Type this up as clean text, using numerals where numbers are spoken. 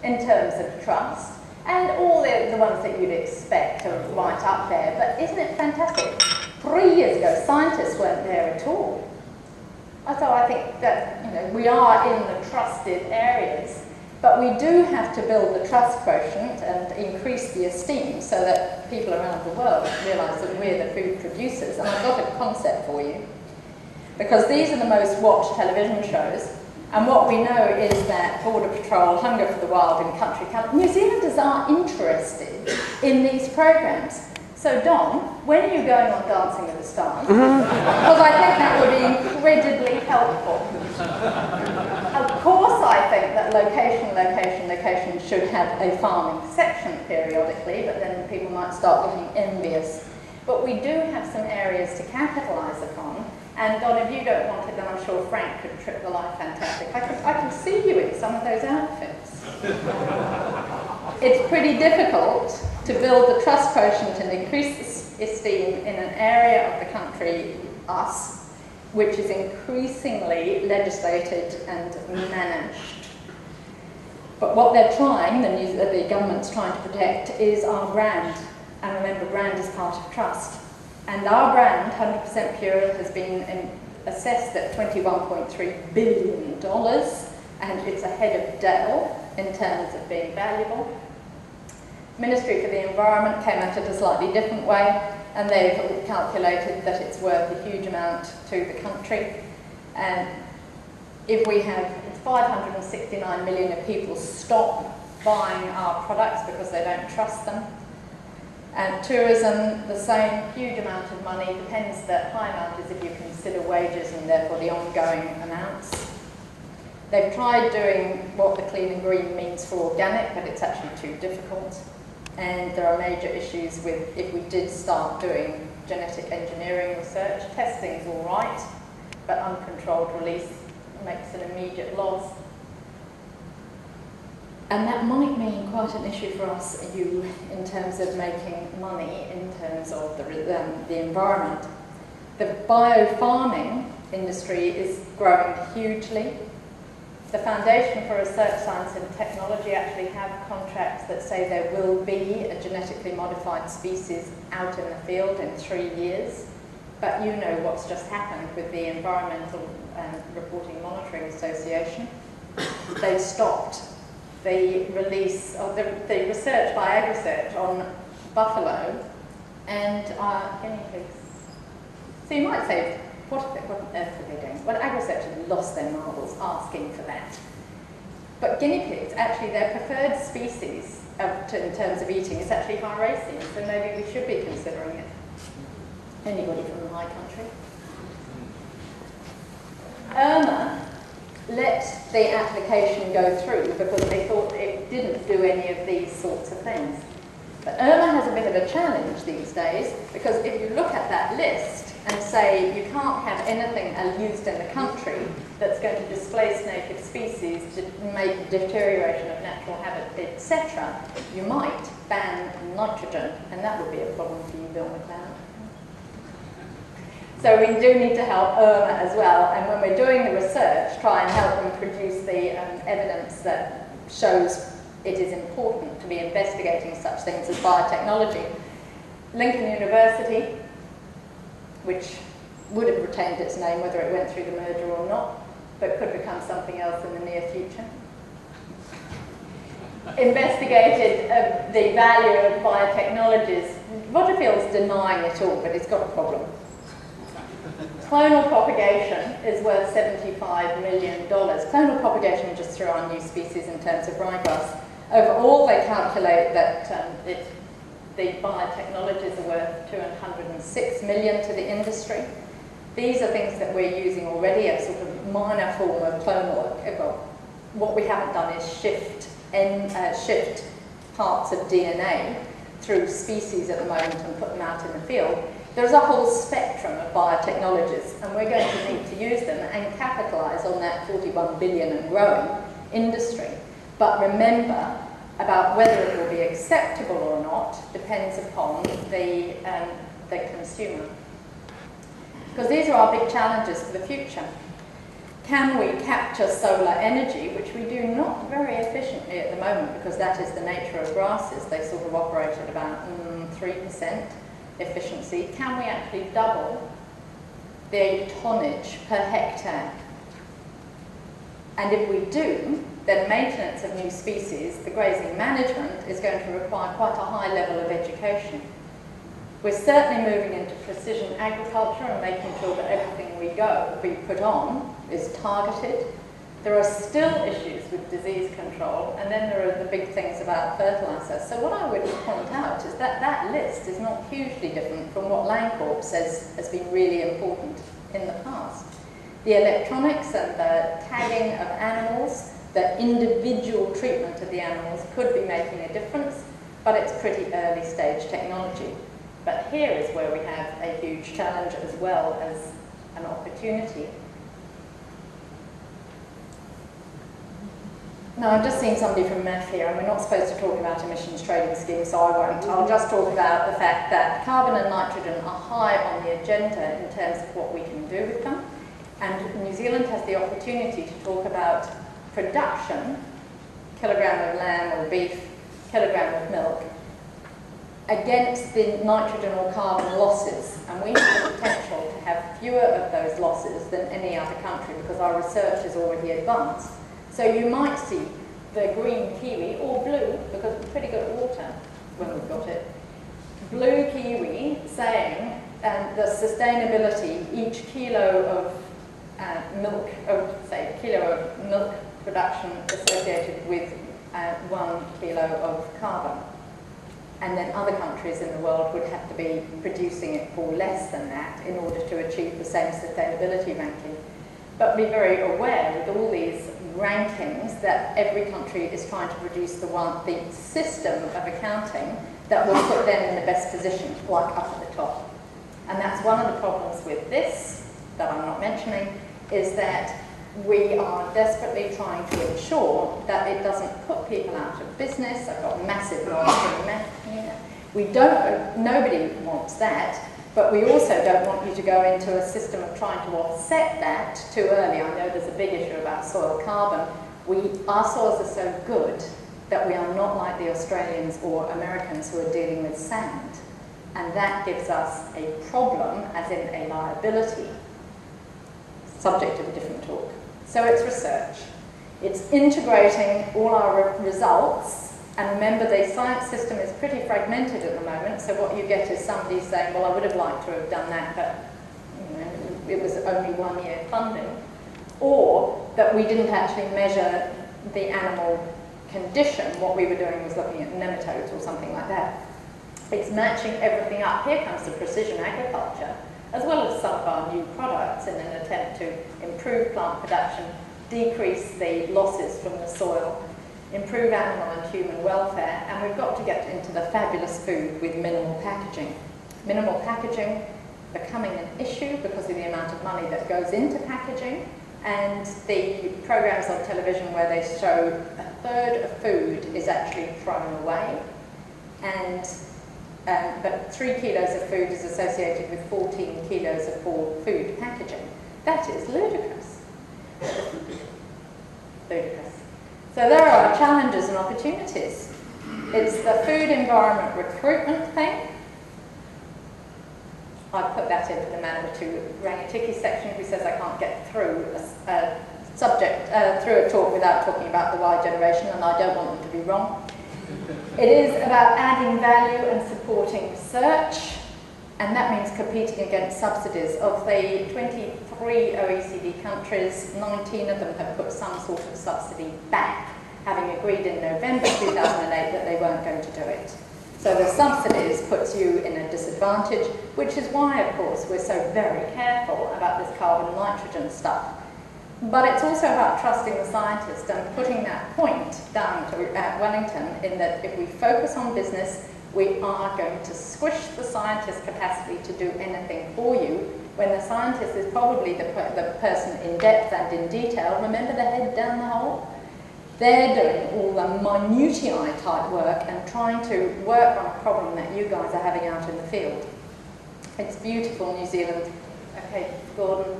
in terms of trust, and all the ones that you'd expect are right up there. But isn't it fantastic? 3 years ago, scientists weren't there at all. So I think that, you know, we are in the trusted areas, but we do have to build the trust quotient and increase the esteem so that people around the world realise that we're the food producers. And I've got a concept for you, because these are the most watched television shows, and what we know is that Border Patrol, Hunger for the Wild and Country Club, New Zealanders are interested in these programmes. So Dom, when are you going on Dancing with the Stars? Because I think that would be incredibly helpful. Of course I think that location should have a farming section periodically, but then people might start looking envious. But we do have some areas to capitalise upon, and Don, if you don't want it, then I'm sure Frank could trip the life fantastic. I can see you in some of those outfits. It's pretty difficult to build the trust quotient and increase esteem in an area of the country, us, which is increasingly legislated and managed. But what they're trying, the government's trying to protect, is our brand. And remember, brand is part of trust. And our brand, 100% Pure, has been assessed at $21.3 billion, and it's ahead of Dell in terms of being valuable. Ministry for the Environment came at it a slightly different way, and they've calculated that it's worth a huge amount to the country. And if we have 569 million of people stop buying our products because they don't trust them, and tourism, the same huge amount of money, depends that high amount is if you consider wages and therefore the ongoing amounts. They've tried doing what the clean and green means for organic, but it's actually too difficult. And there are major issues with, if we did start doing genetic engineering research, testing's all right, but uncontrolled release makes an immediate loss. And that might mean quite an issue for us, in terms of making money, in terms of the environment. The biofarming industry is growing hugely. The Foundation for Research, Science and Technology actually have contracts that say there will be a genetically modified species out in the field in 3 years. But you know what's just happened with the Environmental Reporting Monitoring Association. They've stopped the release of the research by AgResearch on buffalo and guinea pigs. So you might say, what on earth are they doing? Well, AgResearch have lost their marbles asking for that. But guinea pigs, actually their preferred species in terms of eating is actually high racing, so maybe we should be considering it. Anybody from the high country? Irma let the application go through because they thought it didn't do any of these sorts of things. But Irma has a bit of a challenge these days, because if you look at that list and say you can't have anything used in the country that's going to displace native species, to make deterioration of natural habitat, etc., you might ban nitrogen, and that would be a problem for you, Bill McLeod. So we do need to help Irma as well, and when we're doing the research, try and help them produce the evidence that shows it is important to be investigating such things as biotechnology. Lincoln University, which would have retained its name whether it went through the merger or not, but could become something else in the near future, investigated the value of biotechnologies. Rotterfield's denying it all, but it's got a problem. Clonal propagation is worth $75 million. Clonal propagation just threw on new species in terms of ryegrass. Overall, they calculate that the biotechnologies are worth $206 million to the industry. These are things that we're using already, a sort of minor form of clonal. Well, what we haven't done is shift parts of DNA through species at the moment and put them out in the field. There's a whole spectrum of biotechnologies, and we're going to need to use them and capitalise on that 41 billion and growing industry. But remember, about whether it will be acceptable or not depends upon the consumer. Because these are our big challenges for the future. Can we capture solar energy, which we do not very efficiently at the moment because that is the nature of grasses. They sort of operate at about 3% efficiency. Can we actually double the tonnage per hectare? And if we do, then maintenance of new species, the grazing management, is going to require quite a high level of education. We're certainly moving into precision agriculture and making sure that everything we put on is targeted. There are still issues with disease control, and then there are the big things about fertiliser. So what I would point out is that that list is not hugely different from what Landcorp says has been really important in the past. The electronics and the tagging of animals, the individual treatment of the animals could be making a difference, but it's pretty early stage technology. But here is where we have a huge challenge as well as an opportunity. Now, I've just seen somebody from Math here, and we're not supposed to talk about emissions trading schemes, so I won't. I'll just talk about the fact that carbon and nitrogen are high on the agenda in terms of what we can do with them. And New Zealand has the opportunity to talk about production, kilogram of lamb or beef, kilogram of milk, against the nitrogen or carbon losses. And we have the potential to have fewer of those losses than any other country because our research is already advanced. So you might see the green kiwi, or blue, because we're pretty good at water when we've got it, blue kiwi saying the sustainability, each kilo of milk, say kilo of milk production associated with 1 kilo of carbon. And then other countries in the world would have to be producing it for less than that in order to achieve the same sustainability ranking. But be very aware with all these rankings that every country is trying to produce the system of accounting that will put them in the best position, like up at the top. And that's one of the problems with this, that I'm not mentioning, is that we are desperately trying to ensure that it doesn't put people out of business. I've got massive knowledge in math here. Nobody wants that, but we also don't want you to go into a system of trying to offset that too early. I know there's a big issue about soil carbon. Our soils are so good that we are not like the Australians or Americans who are dealing with sand. And that gives us a problem, as in a liability, subject of a different talk. So it's research. It's integrating all our results, and remember the science system is pretty fragmented at the moment, so what you get is somebody saying, well, I would have liked to have done that, but it was only 1 year funding, or that we didn't actually measure the animal condition. What we were doing was looking at nematodes or something like that. It's matching everything up. Here comes the precision agriculture, as well as some of our new products in an attempt to improve plant production, decrease the losses from the soil, improve animal and human welfare, and we've got to get into the fabulous food with minimal packaging. Minimal packaging becoming an issue because of the amount of money that goes into packaging, and the programs on television where they show 1/3 of food is actually thrown away, but 3 kilos of food is associated with 14 kilos of food packaging. That is ludicrous. Ludicrous. So there are challenges and opportunities. It's the food environment recruitment thing. I put that into the Manawatu Rangitikei section who says I can't get through a subject, through a talk without talking about the Y generation, and I don't want them to be wrong. It is about adding value and supporting research, and that means competing against subsidies. Of the 23 OECD countries, 19 of them have put some sort of subsidy back, having agreed in November 2008 that they weren't going to do it. So the subsidies puts you in a disadvantage, which is why, of course, we're so very careful about this carbon and nitrogen stuff. But it's also about trusting the scientists and putting that point down at Wellington in that if we focus on business, we are going to squish the scientist's capacity to do anything for you, when the scientist is probably the person in depth and in detail. Remember the head down the hole? They're doing all the minutiae type work and trying to work on a problem that you guys are having out in the field. It's beautiful, New Zealand. Okay, Gordon.